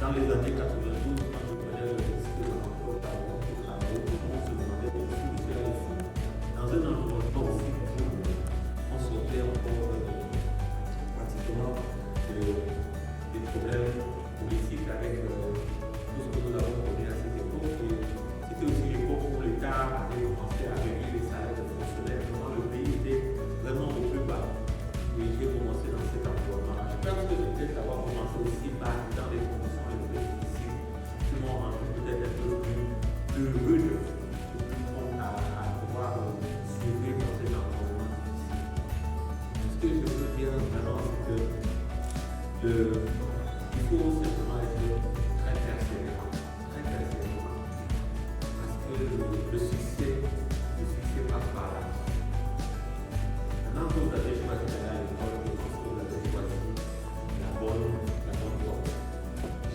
dans les années 92, quand je prenais le risque de l'emploi au Cameroun pour travailler, on se demandait bien sûr de cela ici. Dans un environnement aussi où on sortait encore pratiquement des problèmes politiques avec tout ce que nous avons connu à cette époque. Et c'était aussi l'époque où l'État avait commencé à régler les salaires des fonctionnaires. Vraiment, le pays était vraiment au plus bas. Et j'ai commencé dans cet environnement. Je pense que c'est peut-être avoir commencé aussi par dans des conditions les plus difficiles qui m'ont rendu peut-être un peu plus rude, plus prompt à pouvoir suivre dans cet environnement difficile. Ce que je veux dire vraiment, c'est que il faut simplement être très persévérant, parce que le succès passe par là. Maintenant que vous avez choisi d'aller à l'école, je pense que vous avez choisi la bonne voie.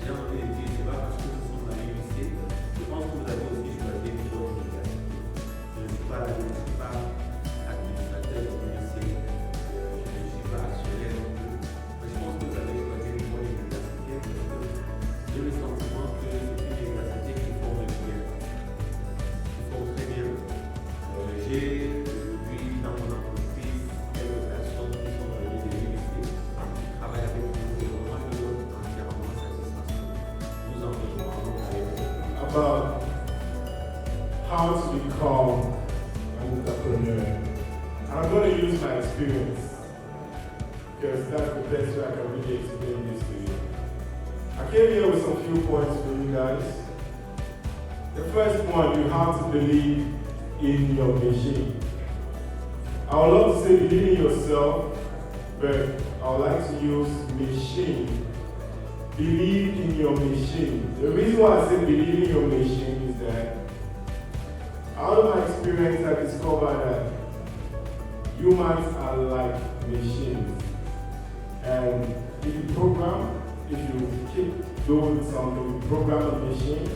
J'ai envie de dire, c'est pas parce que nous sommes dans les lycées, je pense que vous avez aussi choisi une bonne université. Je ne suis pas administrateur du lycée, je ne suis pas actionnaire non plus, mais je pense que vous avez choisi une bonne université parce que j'ai le sentiment que c'est une université qui forme bien, qui forme très bien. J'ai aujourd'hui dans mon entreprise quelques personnes qui sont venues des lycées, qui travaillent avec nous et moi je leur donne entièrement satisfaction. Nous en rejoignons about how to become an entrepreneur. I'm going to use my experience because that's the best way I can really explain this to you. I came here with some few points for you guys. The first point, you have to believe in your machine. I would love to say believe in yourself, but I would like to use machine. Believe in your machine. The reason why I say believe in your machine is that out of my experience I discovered that humans are like machines. And if you program, if you keep doing something, you program a machine,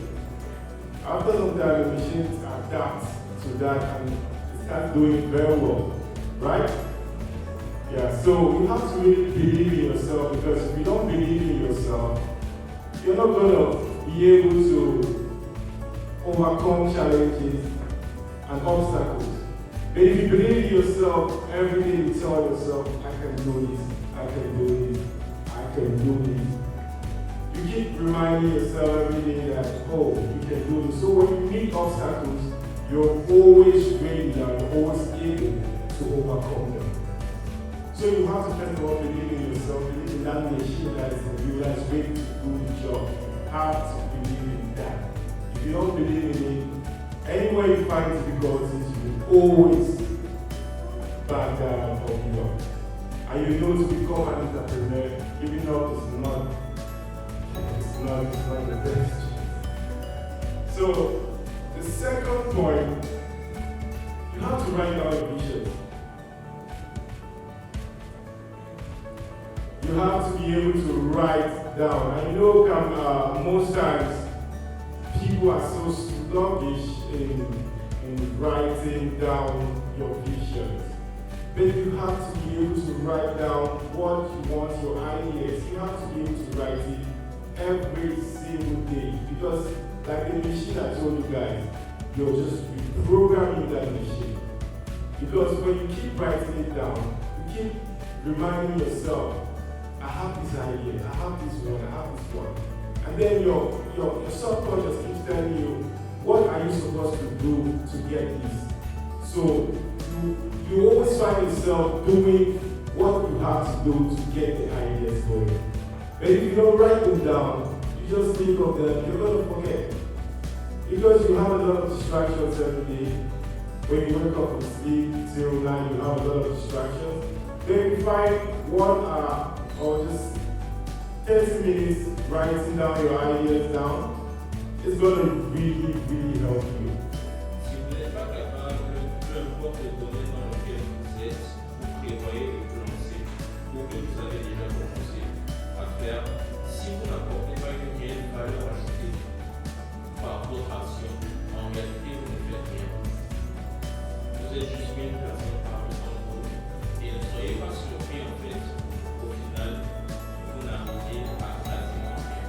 after some time the machines adapt to that and start doing it very well, right? Yeah, so you have to really believe in yourself, because if you don't believe in yourself, you're not going to be able to overcome challenges and obstacles. But if you believe in yourself, every day you tell yourself, I can do this, I can do this, I can do this. You keep reminding yourself every day that, oh, you can do this. So when you meet obstacles, you're always ready, you're always able to overcome them. So you have to first of all believe in yourself, believe in that machine that is in you, that's ready to do the job. You have to believe in that. If you don't believe in it, anywhere you find difficulties, you will always back down or give up. And you know, to become an entrepreneur, giving up is not the best. So the second point, you have to write down your vision. You have to be able to write down. And you know, most times people are so sluggish in writing down your visions. But you have to be able to write down what you want, your ideas. You have to be able to write it every single day. Because like the machine I told you guys, you're just reprogramming that machine. Because when you keep writing it down, you keep reminding yourself, I have this idea, I have this one. And then your subconscious keeps telling you, what are you supposed to do to get this? So you always find yourself doing what you have to do to get the ideas going. But if you don't write them down, you just think of them, you're going to forget. Because you have a lot of distractions every day. When you wake up from sleep, 09, you have a lot of distractions. Then you find 1 hour or just 30 minutes writing down your ideas down. It's going to really, really help you. Si vous n'êtes pas capable, peu importe le domaine dans lequel vous êtes, vous prévoyez de vous lancer, ou que vous avez déjà commencé à faire, si vous n'apportez pas une réelle valeur ajoutée par votre action, en réalité, vous ne faites rien. Vous êtes juste une personne parmi tant d'autres. Et ne soyez pas surpris, en fait, au final, vous n'arrivez à quasiment rien.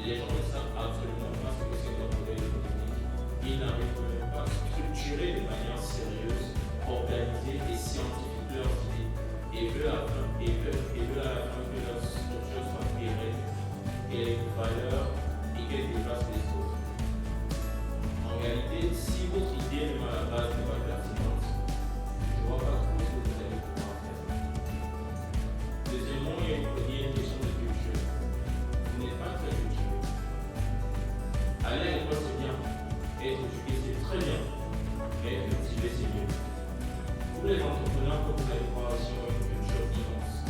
les gens ne savent absolument pas ce que c'est qu'un modèle économique. Ils n'arrivent même pas à structurer de manière sérieuse, organisée et scientifique leurs idées. Et veulent à la fin que leur structure soit pérenne, qu'elle ait une valeur et qu'elle dépasse les autres. En réalité, si votre idée même à la base n'est pas pertinente, je ne vois pas trop ce que vous allez pouvoir faire. Deuxièmement, il y a une question de culture. Vous n'êtes pas très culturé. Aller à l'école, c'est bien. Être éduqué, c'est très bien. Mais être cultivé, c'est mieux. Tous les entrepreneurs que vous allez voir ici ont une culture immense.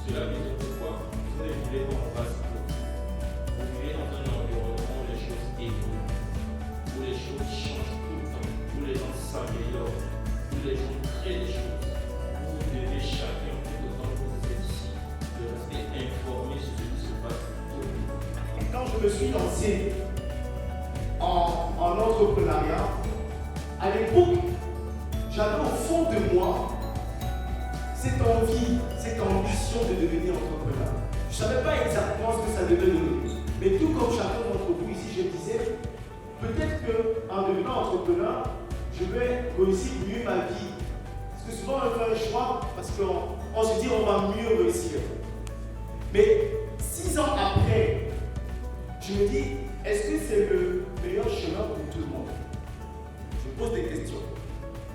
Cela veut dire pourquoi vous ne vivez pas en face de vous. Vous vivez dans un environnement où les choses évoluent, où les choses changent tout le temps, où les gens s'améliorent, où les gens créent des choses. Vous devez chacun, tout autant que vous êtes ici, de rester informé sur ce qui se passe autour de vous. Quand je me suis lancé en entrepreneuriat, à l'époque, j'avais au fond de moi cette envie, cette ambition de devenir entrepreneur. Je ne savais pas exactement ce que ça devait donner. Mais tout comme chacun d'entre vous ici, je disais, peut-être qu'en devenant entrepreneur, je vais réussir mieux ma vie. Parce que souvent on fait un choix parce qu'on se dit on va mieux réussir. Mais 6 ans après, je me dis, est-ce que c'est le meilleur chemin pour tout le monde? Je me pose des questions.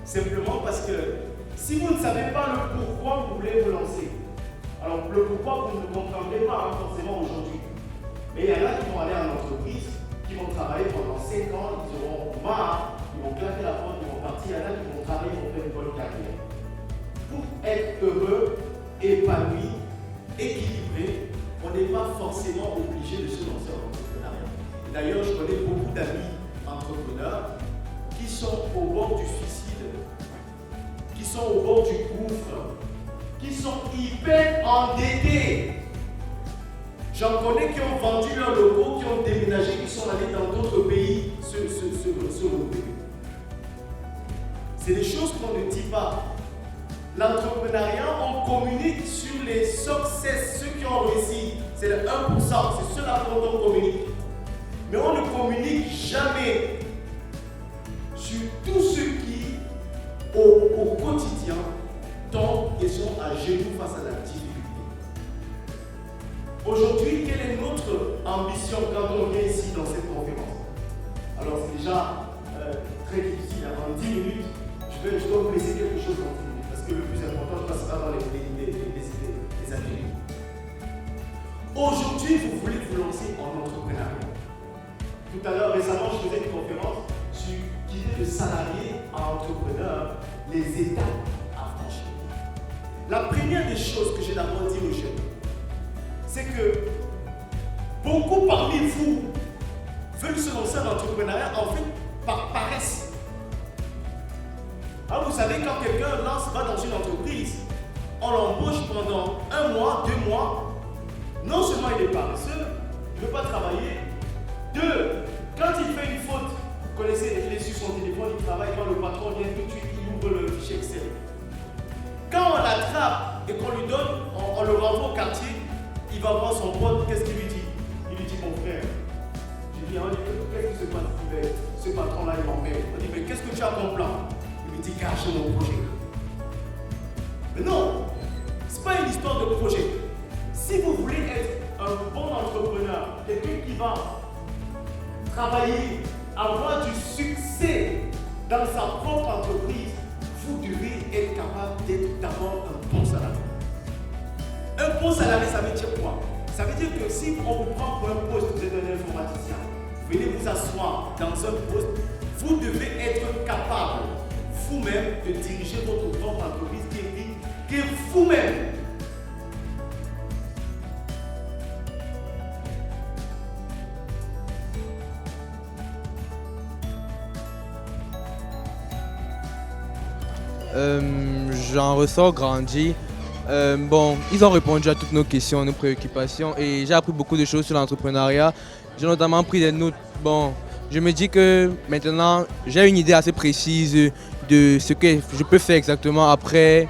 Simplement parce que si vous ne savez pas le pourquoi vous voulez vous lancer, alors le pourquoi vous ne comprendrez pas forcément aujourd'hui. Mais il y en a qui vont aller en entreprise, qui vont travailler pendant 5 ans, ils auront marre, ils vont claquer la porte, ils vont partir. Il y en a qui vont travailler, ils vont faire une bonne carrière. Pour être heureux, épanoui, équilibré, on n'est pas forcément obligé de se lancer en entrepreneuriat. D'ailleurs, je connais beaucoup d'amis entrepreneurs qui sont au bord du suicide, qui sont au bord du gouffre, qui sont hyper endettés. J'en connais qui ont vendu leurs locaux, qui ont déménagé, qui sont allés dans d'autres pays se relever. C'est des choses qu'on ne dit pas. L'entrepreneuriat, on communique sur les success, ceux qui ont réussi. C'est le 1%, c'est ceux-là dont on communique. Mais on ne communique jamais sur tous ceux qui, au quotidien, tombent et sont à genoux face à la difficulté. Aujourd'hui, quelle est notre ambition quand on vient ici dans cette conférence? Alors c'est déjà très difficile, avant 10 minutes, je dois vous laisser quelque chose dans 10 minutes, parce que le plus important, je passe avant les ateliers. Aujourd'hui, vous voulez vous lancer en entrepreneuriat. Tout à l'heure, récemment, je faisais une conférence sur guider le salarié à entrepreneur, les étapes à franchir. La première des choses que j'ai d'abord dit aux jeunes, c'est que beaucoup parmi vous veulent se lancer en entrepreneuriat en fait par paresse. Alors, vous savez, quand quelqu'un va dans une entreprise, on l'embauche pendant 1 mois, 2 mois. Non seulement il est paresseux, il ne veut pas travailler. 2, quand il fait une faute, vous connaissez, il est sur son téléphone, il travaille, quand le patron vient tout de suite, il ouvre le fichier Excel. Quand on l'attrape et qu'on lui donne, on le renvoie au quartier, il va voir son pote, qu'est-ce qu'il lui dit? Il lui dit, mon frère, je dis, qu'est-ce qui se passe? Ce patron-là, il m'emmerde. On dit, mais qu'est-ce que tu as comme plan? Il me dit, cacher mon projet. Mais non, ce n'est pas une histoire de projet. Si vous voulez être un bon entrepreneur, quelqu'un qui va travailler, avoir du succès dans sa propre entreprise, vous devez être capable d'être d'abord un bon salarié. Un bon salarié, ça veut dire quoi? Ça veut dire que si on vous prend pour un poste, vous êtes un informaticien, venez vous asseoir dans un poste, vous devez être capable vous-même de diriger votre propre entreprise qui est vous-même. J'en ressors grandi. Bon, ils ont répondu à toutes nos questions, nos préoccupations et j'ai appris beaucoup de choses sur l'entrepreneuriat. J'ai notamment pris des notes. Bon, je me dis que maintenant j'ai une idée assez précise de ce que je peux faire exactement après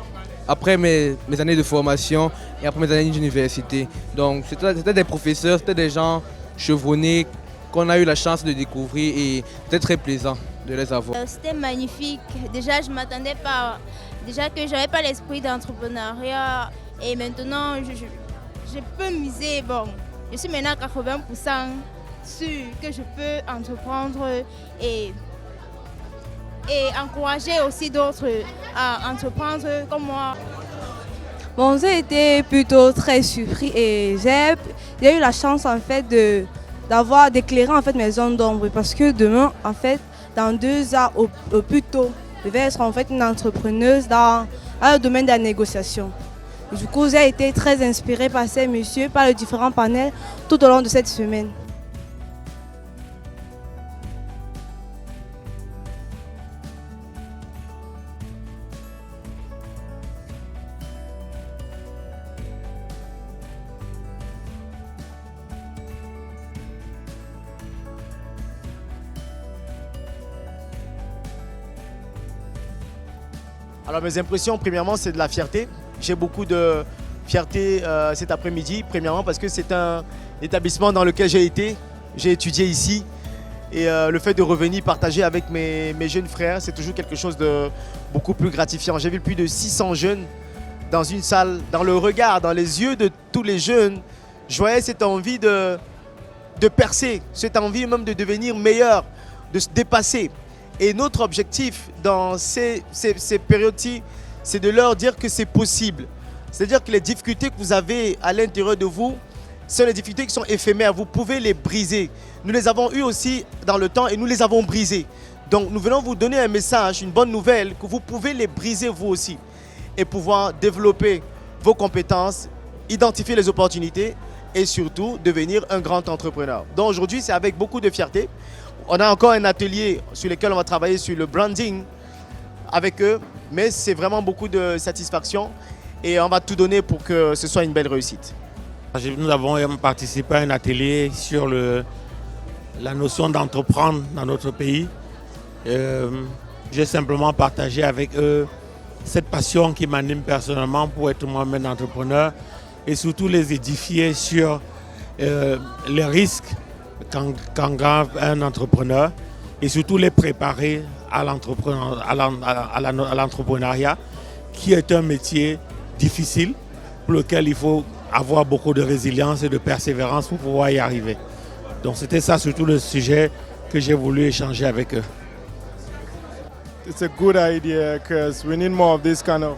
mes années de formation et après mes années d'université. Donc c'était des professeurs, c'était des gens chevronnés qu'on a eu la chance de découvrir et c'était très plaisant de les avoir. C'était magnifique. Déjà, je m'attendais pas. Déjà que j'avais pas l'esprit d'entrepreneuriat et maintenant je peux miser. Bon, je suis maintenant à 80% sûr que je peux entreprendre et encourager aussi d'autres à entreprendre comme moi. Bon, j'ai été plutôt très surpris et j'ai eu la chance en fait d'éclairer en fait mes zones d'ombre parce que demain en fait dans 2 ans au plus tôt je vais être en fait une entrepreneuse dans le domaine de la négociation. Du coup, j'ai été très inspirée par ces messieurs, par les différents panels tout au long de cette semaine. Alors mes impressions, premièrement, c'est de la fierté. J'ai beaucoup de fierté cet après-midi, premièrement parce que c'est un établissement dans lequel j'ai étudié ici. Et le fait de revenir partager avec mes jeunes frères, c'est toujours quelque chose de beaucoup plus gratifiant. J'ai vu plus de 600 jeunes dans une salle, dans le regard, dans les yeux de tous les jeunes. Je voyais cette envie de percer, cette envie même de devenir meilleur, de se dépasser. Et notre objectif dans ces périodes-ci, c'est de leur dire que c'est possible. C'est-à-dire que les difficultés que vous avez à l'intérieur de vous, ce sont les difficultés qui sont éphémères. Vous pouvez les briser. Nous les avons eues aussi dans le temps et nous les avons brisées. Donc nous venons vous donner un message, une bonne nouvelle, que vous pouvez les briser vous aussi et pouvoir développer vos compétences, identifier les opportunités et surtout devenir un grand entrepreneur. Donc aujourd'hui, c'est avec beaucoup de fierté. On a encore un atelier sur lequel on va travailler sur le branding avec eux, mais c'est vraiment beaucoup de satisfaction et on va tout donner pour que ce soit une belle réussite. Nous avons participé à un atelier sur la notion d'entreprendre dans notre pays. J'ai simplement partagé avec eux cette passion qui m'anime personnellement pour être moi-même entrepreneur et surtout les édifier sur les risques qu'engage un entrepreneur et surtout les préparer à l'entrepreneuriat qui est un métier difficile pour lequel il faut avoir beaucoup de résilience et de persévérance pour pouvoir y arriver. Donc c'était ça surtout le sujet que j'ai voulu échanger avec eux. It's a good idea because we need more of this kind of,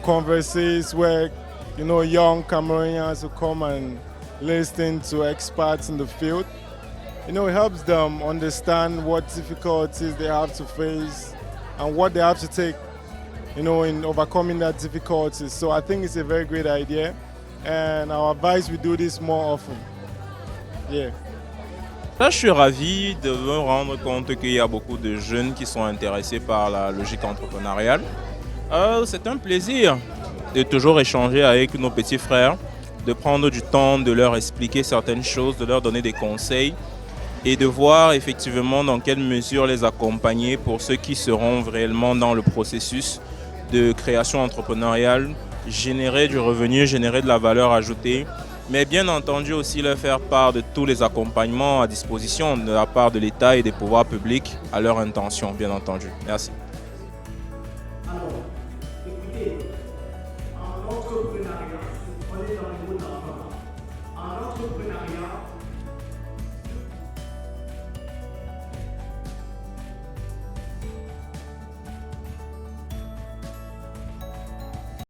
conversations where, young Cameroonians will come and listen to experts in the field. It helps them understand what difficulties they have to face and what they have to take, in overcoming that difficulties. So I think it's a very great idea and our advice we do this more often. Yeah. Là, je suis ravi de me rendre compte qu'il y a beaucoup de jeunes qui sont intéressés par la logique entrepreneuriale. C'est un plaisir de toujours échanger avec nos petits frères, de prendre du temps, de leur expliquer certaines choses, de leur donner des conseils et de voir effectivement dans quelle mesure les accompagner pour ceux qui seront réellement dans le processus de création entrepreneuriale, générer du revenu, générer de la valeur ajoutée, mais bien entendu aussi leur faire part de tous les accompagnements à disposition de la part de l'État et des pouvoirs publics à leur intention, bien entendu. Merci.